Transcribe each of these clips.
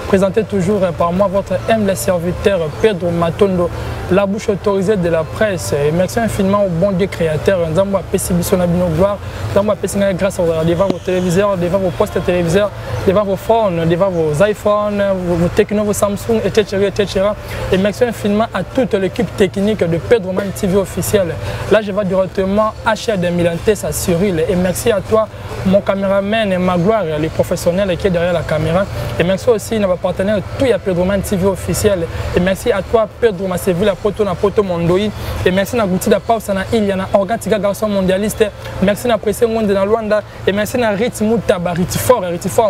Présenté toujours par moi, votre humble serviteur Pedro Matondo, la bouche autorisée de la presse. Et merci infiniment au bon Dieu créateur. Nous avons gloire, nous avons grâce devant vos téléviseurs, devant vos postes téléviseurs, devant vos phones, devant vos iPhones, vos Techno, vos Samsung, etc., etc. Et merci infiniment à toute l'équipe technique de Pedro Man TV officiel. Là, je vais directement à Cher de Milantes à Cyril. Et merci à toi, mon caméraman et ma gloire, les professionnels qui est derrière la caméra. Et merci aussi à nos partenaires, tout y a Pedro Man TV officiel. Et merci à toi, Pedro Masevu, la poto na poto Mondoi. Et merci à Gouti da Pausa na Iliana, Organtiga garçon mondialiste. Merci à Pressé Monde na Luanda. Et merci à Riti Moutaba, Riti Fort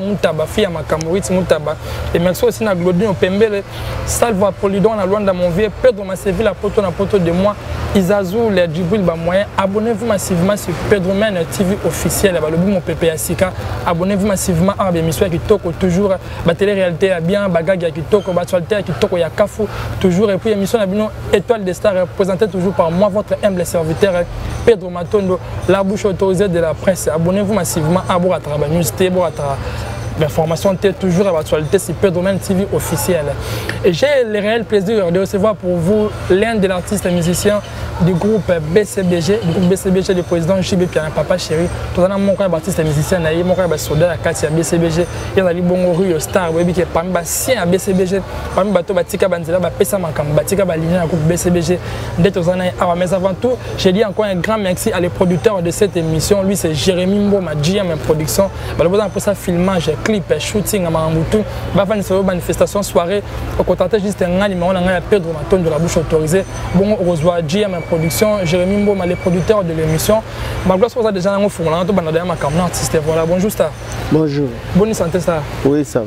Moutaba, fille à Makamou, Riti Moutaba. Et merci aussi à Glodino Pembele, Salva Polidon na Luanda, mon vieux Pedro Masevu, la poto na poto de moi. Isazou, les Djibril Bamoyen. Abonnez-vous massivement sur Pedro Man TV officiel. Le bout mon PPA Sika. Abonnez-vous massivement à l'émission qui toque toujours. La télé-réalité a bien, bagage qui toque, l'actualité qui toque, il y a Kafou toujours. Et puis l'émission Étoile des Stars présentée toujours par moi, votre humble serviteur Pedro Matondo, la bouche autorisée de la presse. Abonnez-vous massivement à Bouratra, News T, Bouratra. L'information est toujours à l'actualité sur Pedro Man TV officiel. Et j'ai le réel plaisir de recevoir pour vous l'un de l'artiste musicien du groupe BCBG, le président Jibé Piana Papa Chéri. Tout le monde est artiste musicien, mon frère est soldat à Katia BCBG. Il y a des bons rue Star, qui est parmi les siens à BCBG, parmi les Batika Banzela, Pessa Mankam, Batika Balina, groupe BCBG. Mais avant tout, j'ai dit encore un grand merci à les producteurs de cette émission. Lui, c'est Jérémy Mboma, GM Production. Pour ça, filmage, clip, shooting à Maramoutou, une manifestation, soirée, au contenté juste un numéro, on a Pedro Maton de la bouche autorisée. Bon, on reçoit GM Production, Jérémy Mboma, les producteurs de l'émission. Ma gloire soit déjà en fond, on a un artiste. Voilà, bonjour Star. Bonjour. Bonne santé Star. Oui, ça va.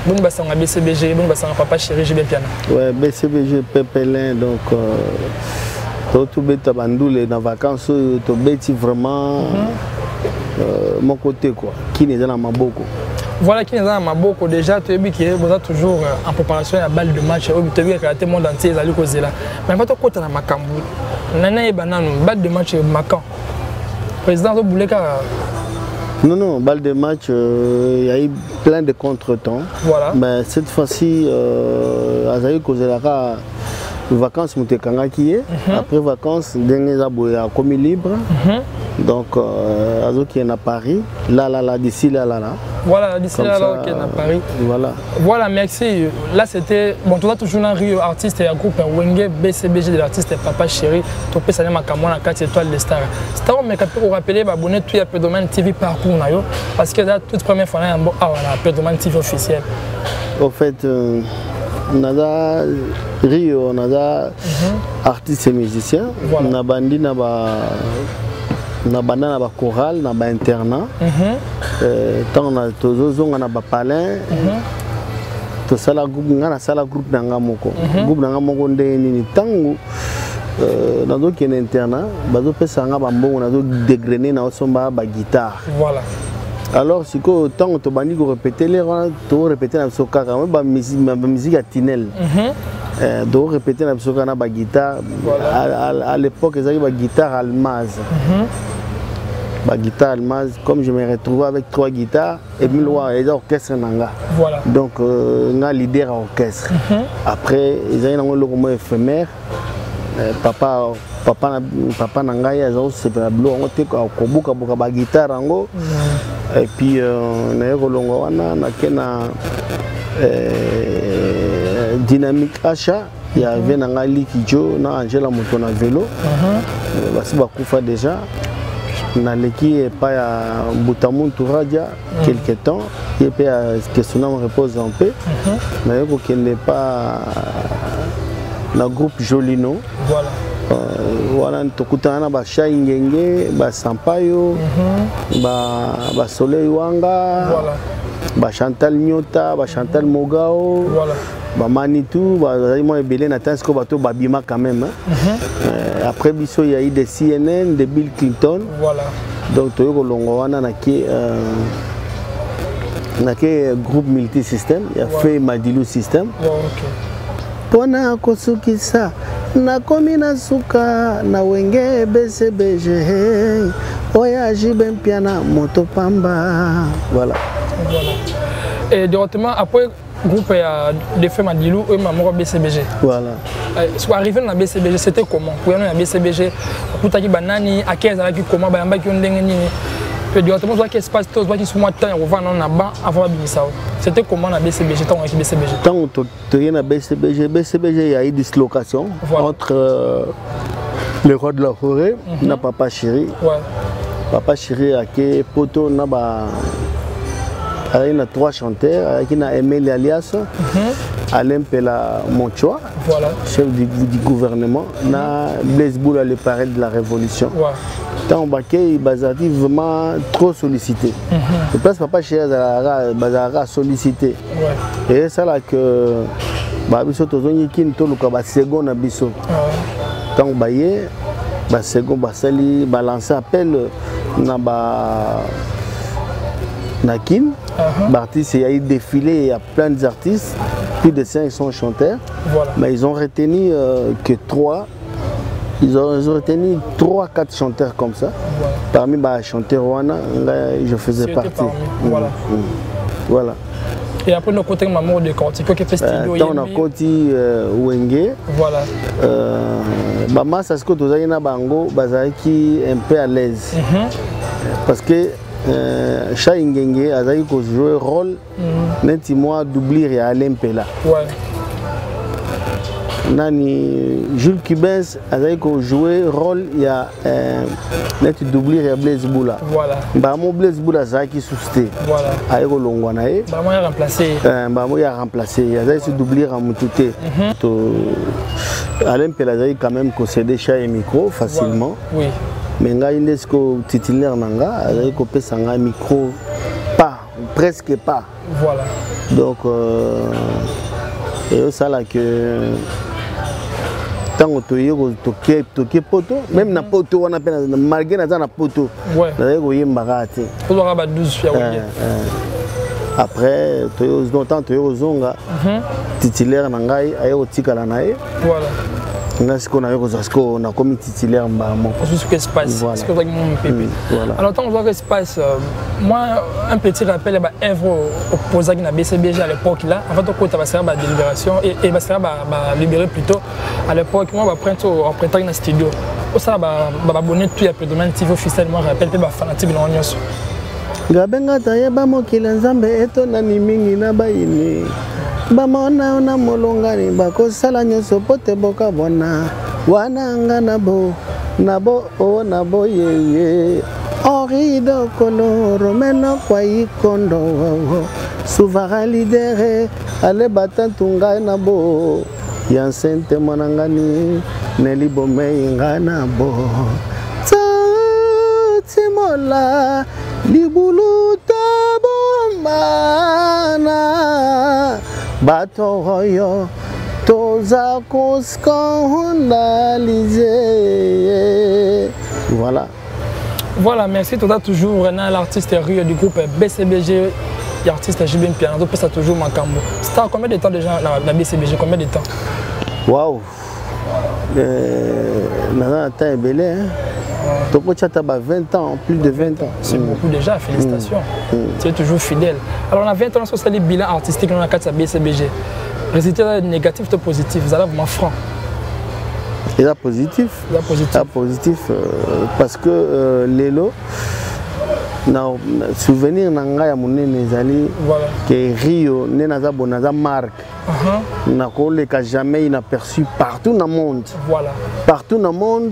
Bonne bassin à BCBG, bonne bassin à Papa Chéri, JB Piana. Ouais, BCBG, Pépelin, donc. Tout bête bandoule dans vacances, tout bête vraiment mon côté quoi. Qui n'est dans ma boko. Voilà qui est dans ma boko déjà. Tu es bien qui est toujours en préparation à balle de match. Tu es bien que le monde entier est allé causer là. Mais quand tu côté dans ma Cambou, nana et banane balle de match Macan. Président de Bouleka. Non, balle de match, il y a eu plein de contretemps. Voilà. Mais cette fois-ci, Azaï Kozelaka. Vacances Moutekanga qui est, après vacances, dernier aboyé à commis libre. Donc, Azo qui est à Paris, là, d'ici là. Voilà, d'ici là, qui est à Paris. Voilà, merci. Là, c'était, bon, tu as toujours un rio artiste et un groupe Wenge BCBG de l'artiste Papa Chéri, tu peux saluer ma caméra 4 étoiles de Star. Star, mais quand vous rappelez, abonnez tout à Pedro Man TV parcours, parce que là, toute première fois, Pedro Man TV officiel. Au fait, on a Rio, on a artistes et musiciens, on a bandi, on a chorale, on a internat, tant on a tous on a palin, tout ça la groupe, on a la groupe d'angamoko, groupe d'angamoko ni tango, dans d'autres qui est internat, bazo pesa ngabambo, on a d'autres dégrainé na osomba ba guitare. Voilà. Alors, si tu as répété les tu répéter la musique à Tinel. Tu répéter la guitare. À l'époque, ils avaient une guitare allemande. Guitare allemande, comme je me retrouvais avec 3 guitares, et puis il y a orchestre. Donc, on a leader à orchestre. Après, ils avaient un logo éphémère. Papa Nangaï a aussi fait la blue, on a fait guitare. Et puis, on a Dynamique Achat, il y avait Nangali Kidjo, Angela Moutona vélo, c'est beaucoup déjà. On a l'équipe pas à Boutamou Touradia quelque temps, et puis question on repose un peu, mais il n'est pas le groupe Jolino. Voilà. Voilà, tokutana ba Shaingenge, ba Sampaio, ba Soleil Wanga, ba Chantal Nyota, ba Chantal Mogao, ba Manitou, ba Raymond Ebele attends ce que bato babima quand même. Après biso il y a eu des CNN, des Bill Clinton. Voilà. Donc toyo longo wana naki groupe multisystème, il y a fait Madilou système. Pona kosukisa na komina suka na wenge BCBG oya jibe piana moto pamba. Voilà. Et directement après groupe de femmes à Dilou et maman BCBG. Voilà. Soit arrivé dans la BCBG, c'était comment? Pour aller dans la BCBG, pour t'aller banani, à 15 ans, comment, bah, qui ont dégagé. Puis directement, toi, qu'est-ce qui se passe? Toi, qui sont moi, temps, on va dans la banque avant de ça. C'était comment la BCBG? Tant que BCBG. Tant que tu es dans BCBG, BCBG, il y a eu dislocation entre les rois de la forêt, na Papa Chéri. Papa Chéri a que poto na ba. Il y a 3 chanteurs, il y a Emile Alias, Alain Pela Monchoa, chef du gouvernement, na Blaise Boula, le parrain de la Révolution. Tant Baké, il est vraiment trop sollicité. Je pense que Papa Chéri a sollicité. Et c'est là que Babiso Tozoni Kinto Luka second na biso. Tant Baye, second Basali balance appel na ba Nakin, il y a eu défilé, il y a plein d'artistes, plus de 500 chanteurs, mais ils ont retenu que 3, ils ont retenu 3-4 chanteurs comme ça. Parmi les chanteurs, je faisais partie. Voilà. Et après, nous côté maman de Corti, que festival. On a Corti Wenge. Voilà. Maman, ça se que tu as un bango, qui est un peu à l'aise. Parce que Cha Ingenge a joué rôle net moi d'oublier à Alain Pela. Nani Jules Kibens a joué rôle il y a net d'oublier à Blaise Boula. Voilà. Bamo Blaise Boula ça qui sousté. Voilà. Aéro Longwanae. Bamo a remplacé. Bamo a remplacé. Il y a d'oublier à Moutouté. Alain Pela a quand même concédé Cha et micro facilement. Oui. Mais nga indesco titulaire nanga avec copé sanga micro pas presque pas. Voilà. Donc et ça là que tant que toqué poto même na poto on appelle malgré na poto. Ouais. Avec yemba raté. Pour avoir 12 fiers. Après longtemps zonga titulaire nanga ayo tikala nae. Voilà. On a commis titulaire. Ce qui se passe. Alors, tant qu'on voit ce qui se passe, moi, un petit rappel, œuvre opposée à la BCBG à l'époque, là, en fait, on a la délibération et on va libérer plutôt. À l'époque, moi, on va prendre un studio. Ça va abonner tout le domaine TV officiel, moi, je rappelle, et fanatique de l'Union. Gabenga tayeba mokili nzambe etonani mingi na bayini bamona ona molongani bakosala nyonso po te bokabona wana nga nabo o nabo yeye orido koloro mena kwa ikondo souverain lidere ale batantunga nabo yansente monangani nelibomei nga nabo timola libulu tabomana batoyo toza scandalisé. Voilà, merci. Tu as toujours l'artiste Rio du groupe BCBG, l'artiste Jibin Piano, tu as toujours Makambo. C'était combien de temps déjà la BCBG? Combien de temps? Waouh! Maintenant, le temps est belé. Tu as 20 ans, plus de 20 ans. C'est beaucoup déjà, félicitations. Tu es toujours fidèle. Alors, on a 20 ans, on a le bilan artistique dans la carte de BCBG. Résultat négatif ou positif? Vous allez vraiment franc. Il est positif. Il est positif parce que Lélo, souvenir nanga ya monene ezali que Rio nenaza bonaza marque. Nakole ka jamais inaperçu partout dans le monde. Voilà. Partout dans le monde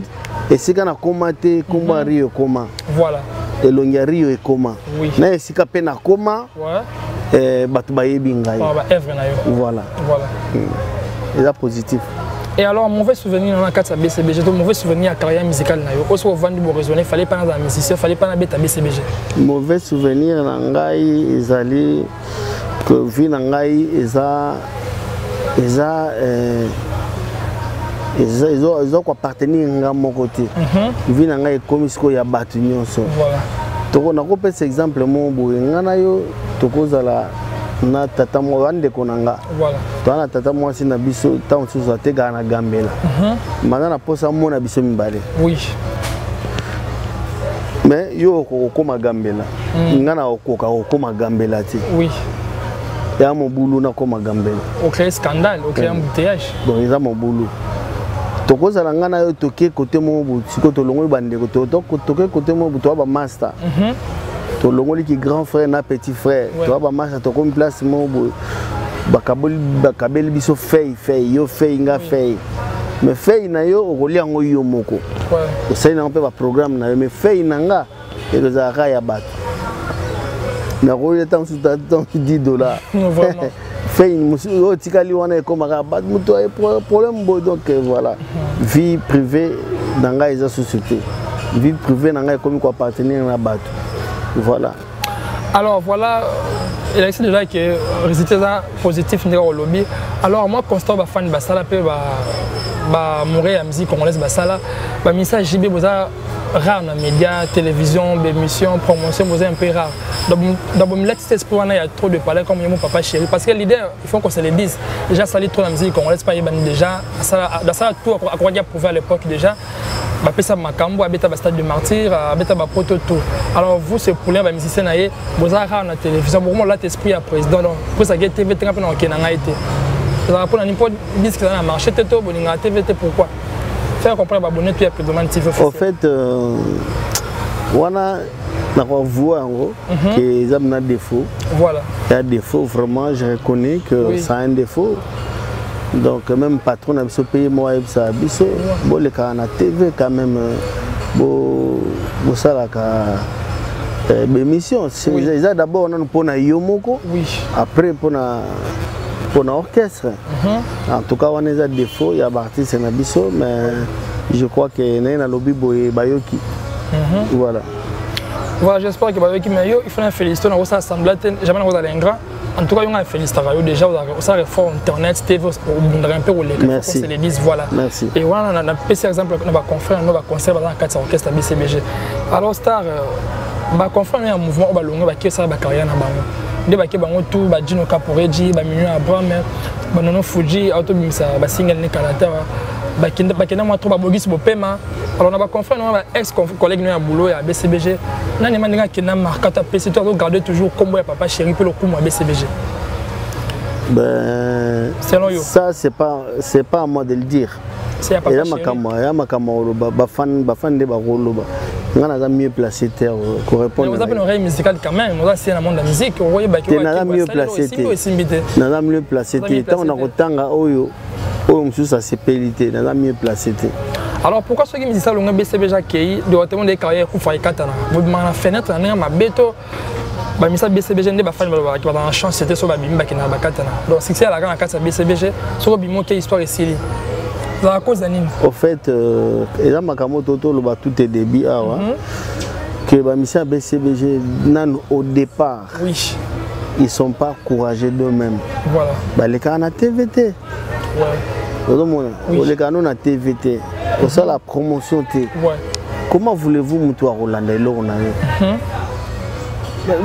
et c'est quand on a commenté comment Rio comment. Voilà. Et l'onga Rio est comment. Oui. Na esika pe na comment. Ouais. Batu bayebi ngai. Voilà. Voilà. Il est positif. Et alors, mauvais souvenir dans la carte BCBG, mauvais souvenir à la carrière musicale. Aussi, au vendu pour raisonner, il fallait pas dans la musicien, il fallait pas dans la BCBG. Mauvais souvenir dans la ils que vie dans la ils ont appartenir à mon côté. Vie dans la comme ce qu'il y a battu voilà. Donc on a repéré cet exemple mon boy, ngana yo tokozala na tata mo wande konanga. Voilà. Toi na tata mo si na biso tant so te gana gambela. Mana na posa mo na biso mibale. Oui. Mais yo okoma gambela. Ngana okoka okoma gambela ti. Oui. Il y a mon boulot na comme Gambel. Au créer scandale, au créer embouteillage. Donc il y a mon boulot. Toko zalanga na yo toke côté mon bout, siko to longo bande ko to côté mon bout to ba master. To longo li ki grand frère na petit frère. To ba master to comme place mon bout. Bakabeli biso fei yo fei nga fei. Mais fei na yo o li ngo yo moko. Ouais. Ça na pe ba programme na mais fei na nga et que ça ya bat. Na ko le temps sous $10. Vraiment. Fait une tikali wana comme rabat muto problème donc voilà. Vie privée dans la société. Vie privée dans la comme quoi appartenir à bat. Voilà. Alors voilà, il a déjà que résultat positif au lobby. Alors moi constat ba fan basala pe ba mourir à musique congolaise basala ba message JB boza rare dans les médias, télévision, émissions, promotion, c'est un peu rare. Dans le texte, il y a trop de parler comme mon papa chéri. Parce que l'idée, il faut qu'on se le dise. Déjà, ça lit trop la musique, on laisse pas y déjà. Dans ça, tout, à quoi il y a prouvé à l'époque déjà. Je fais ça à Makambo, à Stade de Martyr, à Proto tout. Alors vous, c'est pour les musiciens, vous avez rare dans la télévision, vous avez l'esprit à président. Pour ça, TV, très peu dans le Kenya été. Vous avez pour n'importe qui qui a marché, vous avez TVT, pourquoi? Faire comprendre abonner puis après demander TV. En fait, on a voix en gros que ça a défaut. Voilà. Il y a défaut vraiment, je reconnais que ça a un défaut. Donc même patron a besoin payer moi et ça biso. Bon les cas na TV quand même bon ça la émission. C'est d'abord on a pour na yomoko. Oui. Après pour l'orchestre. En tout cas, on a des défauts, il y a des artistes qui sont mais je crois qu'il y a un lobby boy Bayoki. Voilà. Voilà, j'espère que Bayoki Mayo, il faut un féliciter dans cette assemblée, jamais dans les grands. En tout cas, il y a un félicitateur déjà, ça réforme internet, TV, un peu les merci. Les disent voilà. Merci. Et voilà, on a un petit exemple de nos confrères, nos concerts dans le cadre de l'orchestre BCBG. Alors, Star, nos confrères, il y a un mouvement qui a une carrière dans le monde. Des bango tout ba Dino Caporeji ba Minu Abraham ba Nono Fuji auto bimisa ba single ne Canada ba kenda moi trop ba Bogis Bopema. Alors on a ba confrère on a ex collègue no ya boulot ya BCBG na ne mandinga kena marqué ta PC to garder toujours comme ya papa chéri pe le coup moi BCBG. Ben ça c'est pas à moi de le dire. C'est à papa chéri. Ya makamo ba fan de ba rolo ba. On a mieux placé terre pour répondre. Vous avez une oreille musicale quand même, vous avez dans le monde de la musique, vous voyez que on a mieux placé. On a mieux placé. Tant on a autant oyo monsieur ça c'est pélité, on a mieux placé. Alors pourquoi ceux qui me disent ça le BCBG qui de retourner des carrières pour faire katana. Vous demandez la fenêtre na ma beto ba misa BCBG ndé ba fan ba qui va dans chance c'était sur ba bimba qui na ba katana. Donc si c'est la grande katana BCBG, sur bimo qui histoire ici. À cause d'anime. Au fait, et là, tout est débit. Que les missions BCBG, au départ, oui. Ils ne sont pas courageux d'eux-mêmes. Voilà. Les cas, on a TVT. Ouais. Les cas, on a TVT. C'est ça la promotion. Ouais. Comment voulez-vous monter à Roland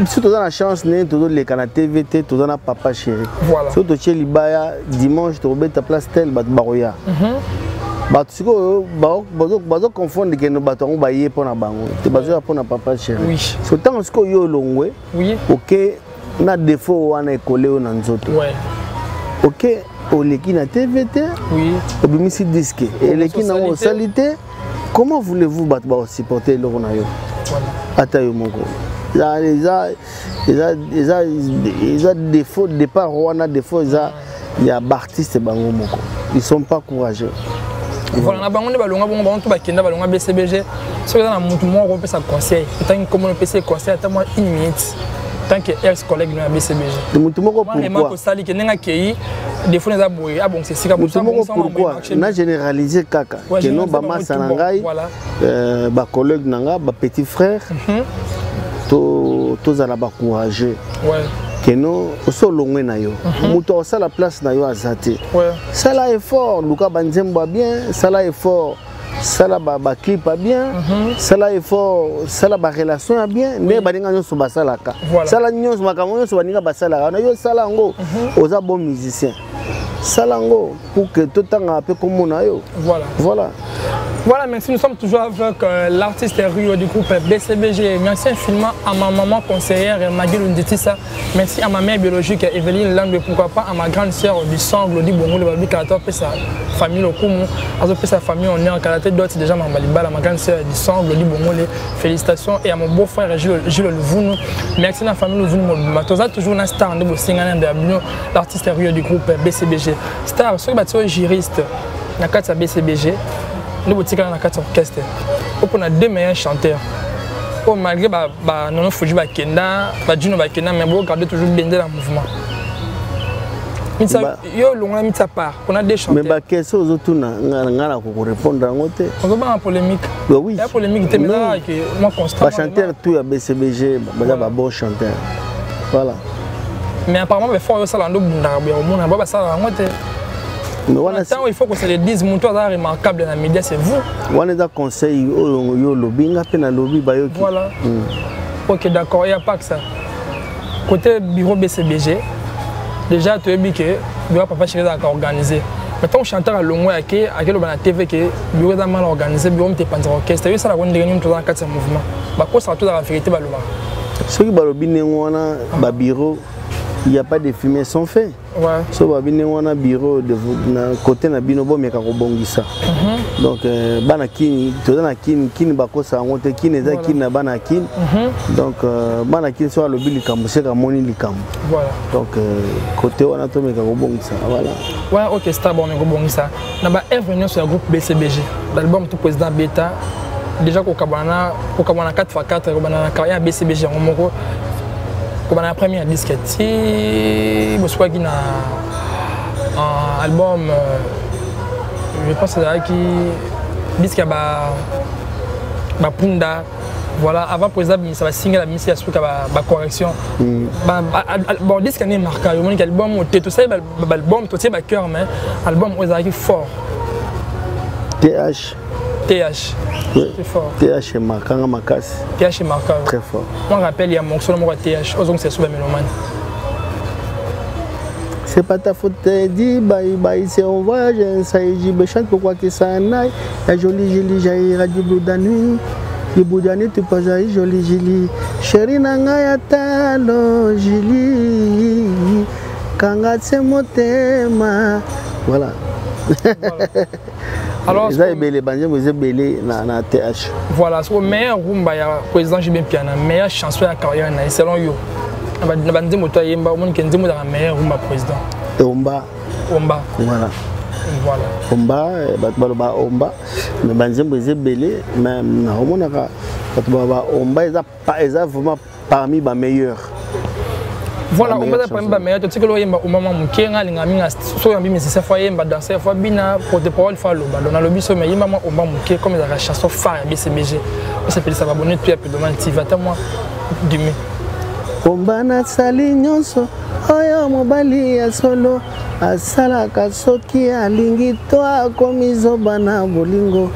si tu as la chance, tu as les canaux TVT, tu as papa chéri. Voilà. Si tu as Libaya, dimanche, tu as ta place telle, tu as tu vas confondre que nous battons pour la banque. Tu vas pour papa chéri. Oui. C'est tant que tu as longue. Oui. Ok, on a des fois on est collé au Nanzoto. Ouais. Ok, au l'équipe na TVT. Oui. Au bimisi disque. Et l'équipe na salité. Comment voulez-vous supporter le Ronayo? Voilà. Atayo moko. Ils ont des défauts, des départ, on a des défauts, il y a des artistes ils ne sont pas courageux. Voilà, on a des BCBG, si on a un peu de conseil, tant que on peut conseil, attends moi une minute, tant que ex-collègue de la BCBG. Pourquoi on a généralisé Kaka, que nous, Bama Sanangai, collègue Nanga, petit frère. Tous à la bas courageux. Que nous sommes na yo. Muto ça la place na yo azate. Ça là est fort. Luka Banzemba bien. Ça là est fort. Ça là ba clip bien. Ça là est fort. Ça là ba relation bien. Mais baninga nyo so basala ka. Ça là nyo so makamon so baninga basala. Na yo ça là ngo. Oza bon musicien. Ça là ngo pour que tout temps un peu comme on a yo. Voilà. Voilà, merci. Nous sommes toujours avec l'artiste Rio du groupe BCBG. Merci infiniment à ma maman conseillère Maggie Lundetissa. Merci à ma mère biologique Evelyne Landwe. Pourquoi pas à ma grande sœur du sang, Glody Bongo, le Babi Karato, et sa famille au Koumou. Et sa famille, on est en Karaté d'autres déjà ma Malibala, ma grande sœur du sang, Glody Bongo. Félicitations. Et à mon beau-frère Gilles Louvounou. Merci à la famille Louvounou. Matoza toujours une star de Bossingana de l'artiste Rio du groupe BCBG. Star, ce qui est juriste, dans le cadre de BCBG. Nous avons un orchestre. On a deux meilleurs chanteurs. Malgré non Fuji Bakenda, Juno Bakenda, mais vous regardez toujours bien le mouvement. On a des chanteurs. Mais qu'est-ce que vous avez répondre à côté? On va en polémique. Oui. Il y a polémique. Moi constamment. Chanteur tout à BCBG, un bon chanteur. Voilà. Mais apparemment, il faut que ça soit un peu maintenant, il faut que ça les dise, mon toit remarquable dans les médias, c'est vous. On est dans le conseil, voilà. Ok, d'accord, il n'y a pas que ça. Côté bureau BCBG, déjà, tu as dit que le bureau Papa Chéri a organisé. Maintenant, on chanteur à Longwe, à la TV, que le bureau est mal organisé, le bureau est pas orchestre. C'est ça la grande dernière dans le cadre de ce mouvement. Quoi, ça tout dans la vérité, ceux qui ont bureau, il n'y a pas de fumée sans fait. Ouais. So ba bine wana bureau de côté na bino bo meka ko bongisa. Donc bana kini to na kini ba ko sa ngote kini za kini na bana kini. Donc bana kini so lo bili kambo se ka moni likam. Voilà. Donc côté wana to meka ko bongisa. Voilà. Ouais, OK, c'est bon meka bongisa. Na ba revenir sur le groupe BCBG. L'album tout président Beta déjà ko kabana 4x4 ko bana carrière BCBG en moko. Comme la première disque, si vous savez qu'il y a un album, je pense que c'est disque à Punda. Voilà, avant président, ça va signer la mission sur la correction. Bon, disque est marqué. Il y a album tout ça, album tout ça, cœur, mais album est fort. TH. Oui. C'est fort. TH est marquant, TH est marquant. Très fort. Moi, je rappelle, il y a mon son de TH. C'est sur la mélomane. C'est pas ta faute, dis bye bye, c'est un voyage, ça y est, je chante pourquoi que ça en aille. La jolie, j'ai radio Boudani. Le Boudani, tu peux aller jolie. Chérie, nanga talo, Julie. Kanga, c'est mon thème. Voilà. Alors, vous avez belé, vous avez belé dans TH. Voilà, c'est le meilleur rumba, il y a le président Jibin Piana, meilleure chanson de la carrière, selon vous. Il y a des motos, il y a des meilleur rumba président. Omba. Voilà. Omba, mais vous avez belé, mais Omba est vraiment parmi les meilleurs. Voilà, on va prendre la meilleure. Tu sais que l'on a au moment où on a un soit un bim, c'est fois danser, fois bina pour des paroles, fois l'eau. Dans le biso, mais il m'a au moment où comme la chanson phare BCBG. On s'appelle ça va bonner puis après demain tu vas moi dimi. Ombana sali nyonso, oyo mobali ya solo, asala kasoki alingi to akomizo bana bolingo.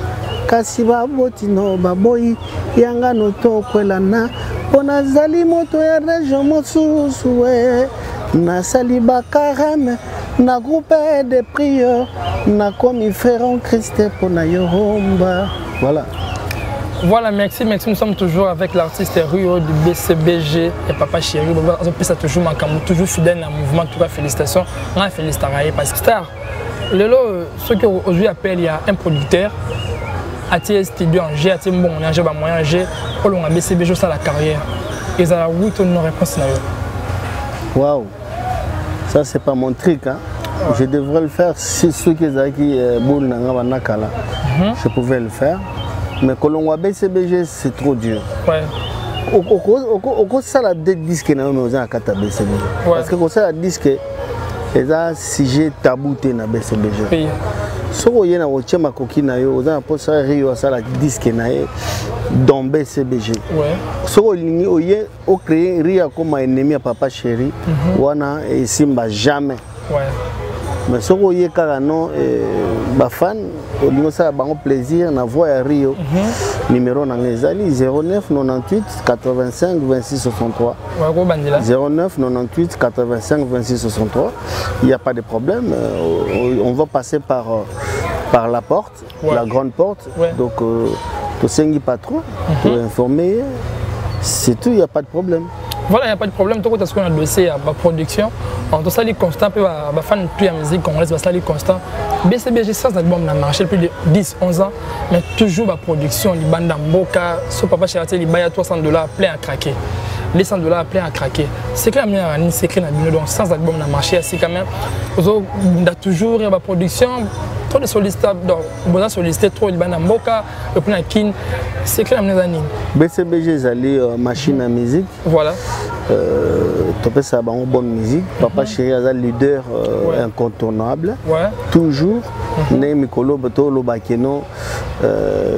Kasi babotino baboyi yanga no to kwelana. Pona zali moto ya région mosusu na sali bakarame na groupe de prière na komi feront Christ pona yoromba. Voilà. Voilà, merci. Nous sommes toujours avec l'artiste Rio du BCBG et Papa Chéri. On peut ça toujours toujours fidèle à mouvement. En tout cas, félicitations. On a félicité parce que star. Ce qu'aujourd'hui appelle il y a un producteur. Ati studio en G, ati bon, on a un moyen G, on a BCBG sur la carrière. Ils ont oui ton réponse. Waouh, ça c'est pas mon truc, hein. Ouais. Je devrais le faire si ceux qui boule nakala. Je pouvais le faire, mais quand on voit BCBG c'est trop dur. Ouais. Au ça la disque na nous en kata BCBG. Parce que quand ça la disque les a sujet tabou na BCBG. Si vous avez un coquille, vous avez un disque dans BCBG. Si vous avez créé Ria comme un ennemi à Papa Chéri, vous n'avez jamais. Mais si vous avez un fan, vous avez un plaisir de voir Rio. Numéro 09 98 85 26 63. 09 98 85 26 63. Il n'y a pas de problème. On va passer par par la porte, la grande porte. Donc, tu sais pas trop, tu es informé, c'est tout, il n'y a pas de problème. Voilà, il n'y a pas de problème. Tout ce qu'on a dossier à la production, en tout ça, les constants, puis les fans de la musique congolaise, ça les constants. BCBG, ça, album a marché plus de 10-11 ans, mais toujours la production, les bandes d'Amboka, ce papa Chérati, il y a $300 plein à craquer. Les $100 plein à craquer. C'est que la meilleure année, c'est que donc sans album a marché, c'est quand même. On a toujours la production. Trop de solistes, donc on a sollicité trop de bandes d'Amboka, le plein à Kin. C'est que la meilleure année. BCBG, c'est machine à musique. Voilà. Tu peux savoir une bonne musique. Papa Chéri est un leader incontournable. Toujours.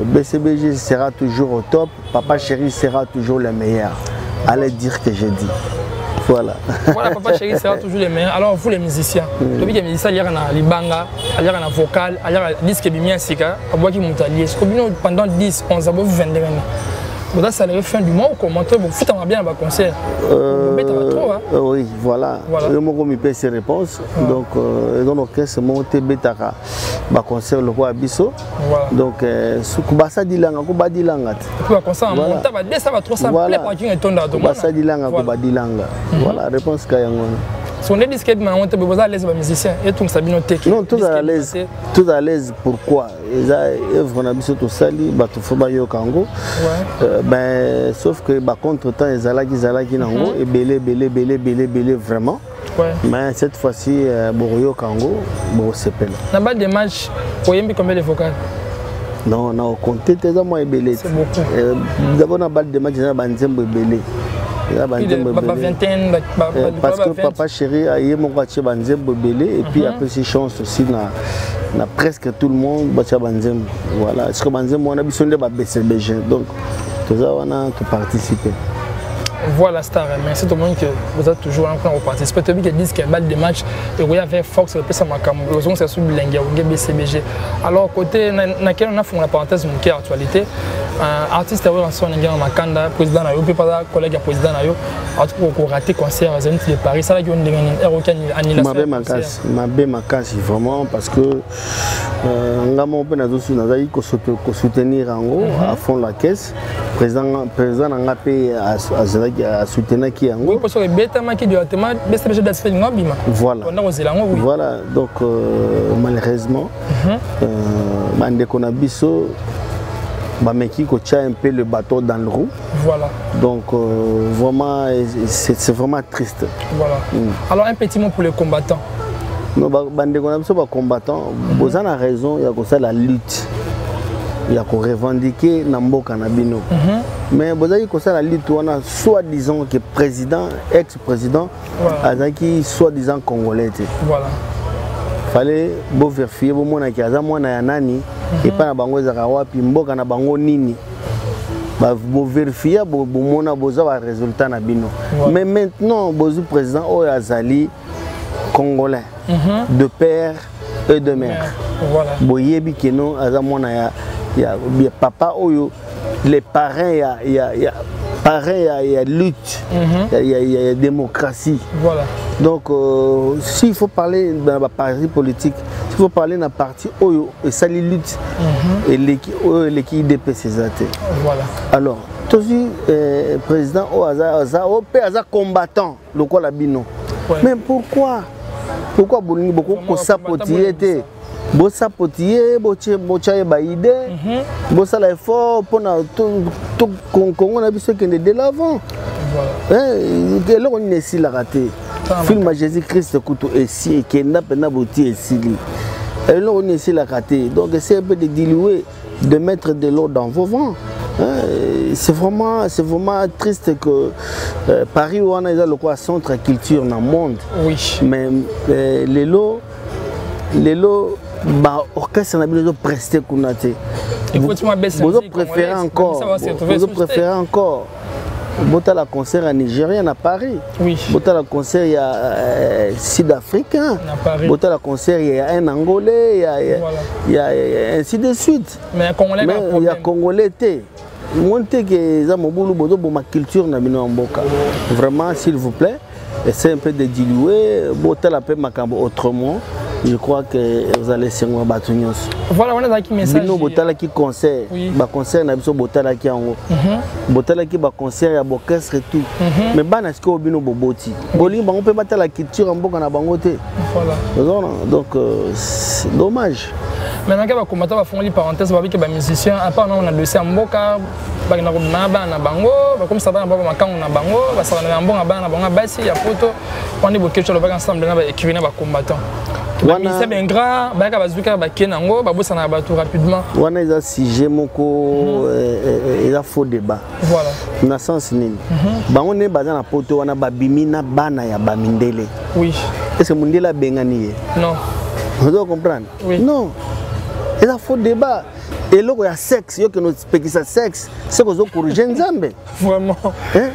BCBG sera toujours au top. Papa Chéri sera toujours le meilleur. Allez dire que j'ai dit. Voilà. Voilà, Papa Chéri sera toujours le meilleur. Alors vous les musiciens, depuis que les musiciens, il y a un banga, il y a un vocal, il y a un disque qui est bien sika, pendant 10, 11 ans, vous 22 ans. Vous avez la fin du mois, vous commentez, vous foutez bien le concert. Oui, voilà. Je me fais ces réponses. Donc, dans l'orchestre, je me fais le concert le roi Abisso. Donc, ce que je dis là, je dis là. Voilà, réponse que si on est disque, vous êtes à l'aise, musicien, et tout ça, non, tout à l'aise. Pourquoi? Les œuvres na biso to sali ba to foba yo kango. Ben sauf que ba contre-temps ezalaki nango et belé vraiment. Mais cette fois-ci Boroyo Kango, bon c'est peine. Na balle de match, vous aimez combien de vocales? Non, on a compté déjà moins belé. C'est beaucoup. D'abord na balle de match na banzembo belé. Parce que Papa Chéri a eu mon quartier banzembo belé et puis après ses chances aussi na presque tout le monde bacha banzembo. Voilà, parce que banzembo on a besoin de BCBG. Donc tout ça on a participé. Voilà, Star, merci tout le monde que vous êtes toujours en train de participer. Tu as vu qu'ils disent qu'il y a une balle de match et vous avez Fox, le PSA Makam, le son c'est sous Bilingue, ou BCBG. Alors, côté, on a fait la parenthèse de l'actualité. Artiste en son Makanda, président Nayo, puis pas collègue président Nayo, en tout cas, pour rater concert à Zenith de Paris, ça là, il y a une annulation. Ma macasse, vraiment, parce que on a soutenir en haut, à fond la caisse. Président n'a pas à soutenir qui est en haut. Oui, parce que Bétama qui doit être BCBG d'Asfel Ngabima. Voilà. Voilà, donc malheureusement, Mandekonabiso, Bameki tient un peu le bateau dans le roue. Voilà. Donc vraiment, c'est vraiment triste. Voilà. Alors un petit mot pour les combattants. Non, Bandekonabiso, les combattants, vous avez raison, il y a la lutte. Il y a qu'on revendiquer Namboka Nabino. Mais vous avez que ça la lutte, on a soi-disant que président, ex-président, Azaki soi-disant congolais. Voilà. Fallait vérifier bon mona ki aza mwana ya nani et pas na bango za wapi mboka na bango nini. Ba vérifier bo mona boza ba résultat na bino. Mais maintenant bozu président o azali congolais de père et de mère. Voilà. Boyebi keno aza mwana ya papa oyo les parents il y a lutte, il y a démocratie. Voilà. Donc s'il faut parler dans la partie politique, s'il faut parler dans la partie oyo et ça les lutte et l'équipe IDP ces athées. Voilà. Alors aussi président Oaza combattant le quoi la bino. Mais pourquoi bolingi beaucoup ko sapotier té? Bo sapotier, bo chaye ba idée, bo sala effort pour na tout Congo na biso kende de l'avant. Voilà. Que là on est si la raté. Film Jésus-Christ kuto esi kenda pena boti esili. Et là on est si la raté. Donc c'est un peu de diluer, de mettre de l'eau dans vos vents. C'est vraiment triste que Paris on a le quoi centre culture dans le monde. Oui. Mais les lots bah orchestre n'a pas presté kunate. Vous préférez encore. Bota la concert à Nigeria à Paris. Oui. Bota la concert il y a Sud-Africain. Bota la concert il y a un Angolais, il y a ainsi de suite. Mais il y a Congolais té. Monter que ça mon boulot bodo ma culture na bino mboka. Vraiment s'il vous plaît, essayez un peu de diluer, bota la paix makambo autrement. je crois que vous allez se voir Batunios. Voilà, on a qui message. Bino botala qui concert, ba concert na biso botala qui en haut. Botala qui ba concert ya orchestre et tout. Mais bana ce que bino boboti. Boli bango peut batala culture mboka na bango te. Voilà. Donc c'est dommage. Maintenant que va commenter va faire une parenthèse va dire que ba musicien à part on a dossier mboka ba na na bango ba comme ça ba na makango na bango ba ça na mbonga ba na bango basi ya poto on est beaucoup sur le vague ensemble na ba écrivain ba combattant. C'est bien grand, bah bazuka ba kenango, ba bossa na bato rapidement. Wana eza sujet moko eza faux débat. Voilà. Na sens nini. Bango ne baza na poto wana babimi na bana ya bamindele. Oui. Est-ce que mundela bengani ye? Non. Vous doit comprendre? Oui. Non. Eza faux débat. Et loko ya sexe, yo que nous pekisa sexe, c'est que zo corriger nzambe. Vraiment. Hein?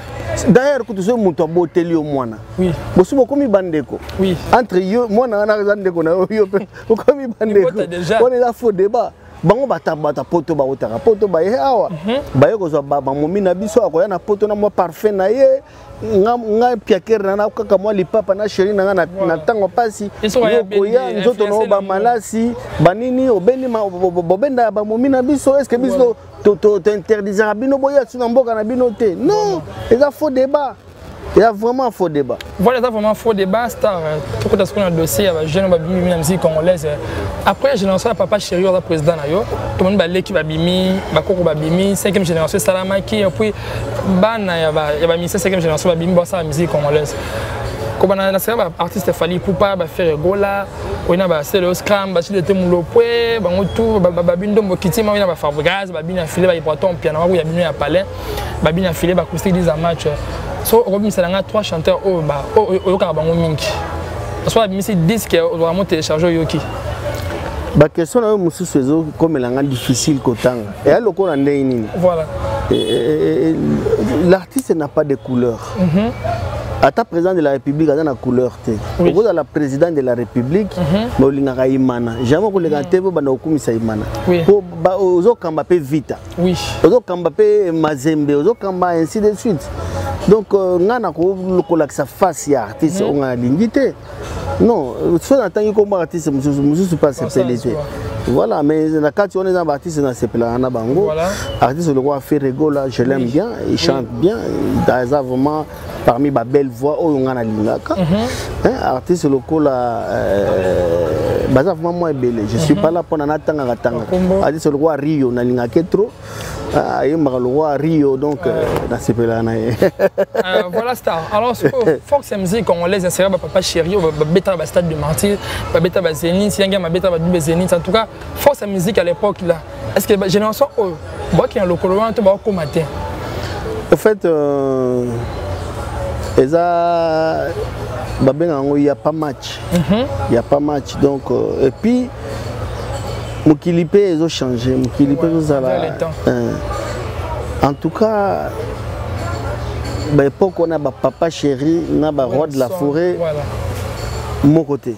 D'ailleurs, quand tu es monté boteli au moana. Oui. Bosu boko mi bandeko. Oui. Entre yo, moana na bandeko na yo boko mi bandeko. On est là faux débat. Bango bata poto ba otaka poto ba ye awa. Ba ye ko zo ba momi na biso akoya na poto na mo parfait na ye. Nga piakere na kaka mo lipapa na chéri na na tango pasi. Yo ya nzoto no ba malasi banini obeni ma bobenda ba momi na biso est-ce que biso t'interdisera bino boya sur mboka na bino te. Non, il y a faux débat. Il y a vraiment un faux débat. Voilà, il y a vraiment un faux débat. Star, pourquoi est-ce qu'on a un dossier avec jeune babimi la musique congolaise. Après la génération de papa chéri le président nayo, tout le monde balé qui babimi, bakoko babimi, 5e génération Salamaki et puis bana ya ba mi 5e génération babimi bossa la musique congolaise. Comme on a un artiste Fali Poupa ba faire gola, on a ba c'est le scram, ba chile te mulopwe, ba ngotu ba bindo mokiti ma ba Fabregas, ba bina filé ba ipoton piano ba ya bino ya palais, ba bina filé ba acoustique des match. So Robin Salanga 3 chanteurs au ba au ka bango mingi. Soit bimi c'est disque vraiment télécharger yoki. Ba question na musu sezo comme elanga difficile kotanga. Et à loko na ndey nini. Voilà. L'artiste n'a pas de couleur. À ta président de la République, il y a une couleur. Au bout de la présidente de la République, il y a Imana. Jamais que les gens ne Imana. Aux autres, Kambapé Vita. Aux autres, Kambapé Mazembe. Aux autres, Kambapé ainsi de suite. Donc, on a sa face artiste, on a l'invité. Non, soit en tant que artiste, je ne suis pas célébité. Voilà, mais quand on est un artiste, on a ce plan à Bango. Artiste, le roi fait rigolo, je l'aime bien, il chante bien, il a vraiment parmi ma belle voix, on a l'ingaka. Artiste local, vraiment moi belle. Je suis pas là pour en attendre. Artiste le roi Rio, on a l'ingaka trop. Il m'a le roi Rio, donc dans ce plan. Voilà, Star. Alors, Fox musique, on les insère, papa chéri, bêta ba stade de Martyr, bêta ba Zénith, il y a un bêta ba double Zénith. En tout cas, Fox musique à l'époque là. Est-ce que génération moi qui est local, on te va commenter. En fait, il n'y a pas match. Il n'y a pas match. Donc, et puis, Mokilipé, ils ont changé. Mokilipé, en tout cas, à l'époque, on a papa chéri, on a roi de la forêt, mon côté.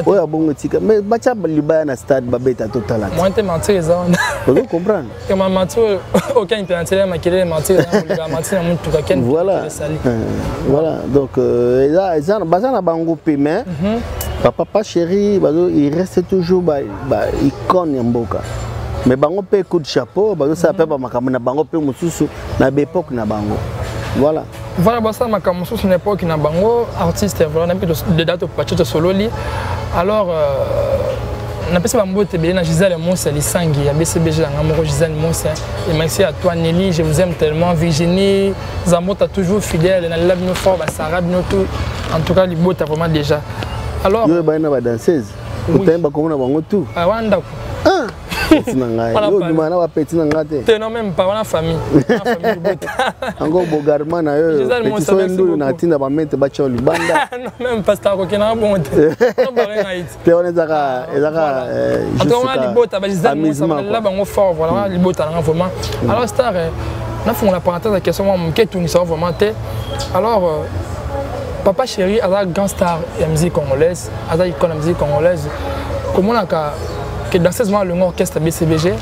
Oui, bon, mais bacha liba na stade babeta total. Moi te mentir ça. Vous comprenez? Que ma mentir aucun international m'a quitté mentir na mentir na tout cas. Voilà. Voilà. Donc ça baza na bango mais papa chéri bazo il reste toujours icône mboka. Mais bango pe coup de chapeau bazo ça pe ba makambo na bango pe mususu na époque na bango. Voilà. Voilà, bah ça, ma camouflage une époque qui n'a bango artiste, voilà, on a plus de dates au Pachito Sololi. Alors, on a passé par Mbote Béna, Gisèle Moussa, Lissangi, ABCBG, Namoro Gisèle Moussa. Et merci à toi, Nelly, je vous aime tellement. Virginie, Zambo, t'as toujours fidèle, on a l'ab fort, Sarah, tout. En tout cas, les beaux, t'as vraiment déjà. Alors. Yo, bah, on a danseuse. Vous t'aimez pas comment on a bango tout. Ah, Wanda. Ah! Tu n'as même pas la famille. Encore Bogarman, petit soin na tinda ba mettre ba choli banda. Non même pas ça ko kena bon. Te on ezaka juste ka libota ba jizani mo là ba ngo fort voilà libota na vraiment. Alors Star na font la parenthèse la question moi ke tout ni ça vraiment té. Alors papa chéri a la grand star de musique congolaise, a la icône de musique congolaise. Comment on a que dans ce moment le orchestre BCBG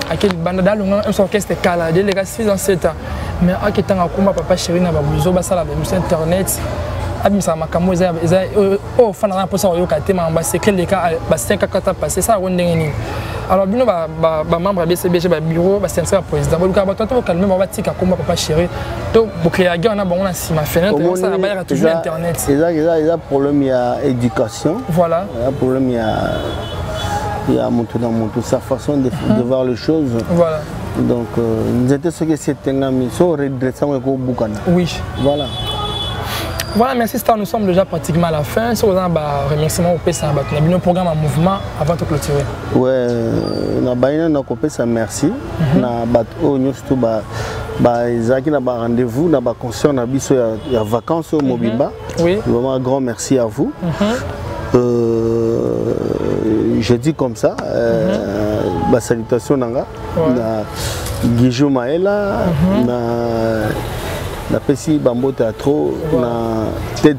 à quel bande dans le orchestre Kala les gars 6 ans 7 ans mais à quel temps à papa chéri na babuzo ba sala ba internet abimisa makambo eza o fana na posa oyoka te mamba secret les cas ba 5 ans passé ça on ndengeni alors bino ba membre ya BCBG ba bureau ba senseur président ba luka ba toto calmer ba tika komba papa chéri to bo créer guerre na bango na sima fenêtre ça ba ya toujours internet eza problème ya éducation voilà il y a problème il y a monter sa façon de voir les choses voilà donc nous étions ce que c'était un ami so redressant au Bukana oui voilà. Voilà, merci Star, nous sommes déjà pratiquement à la fin. Si vous avez un remerciement au PSA, nous avons un programme en mouvement avant de clôturer. Oui, nous avons un merci. Nous avons un rendez-vous, nous avons concert, nous avons vacances au Mobimba. Oui. Vraiment un grand merci à vous. Je dis comme ça, salutations Nanga, Guijou Maëla, na pesi bambo teatro na tête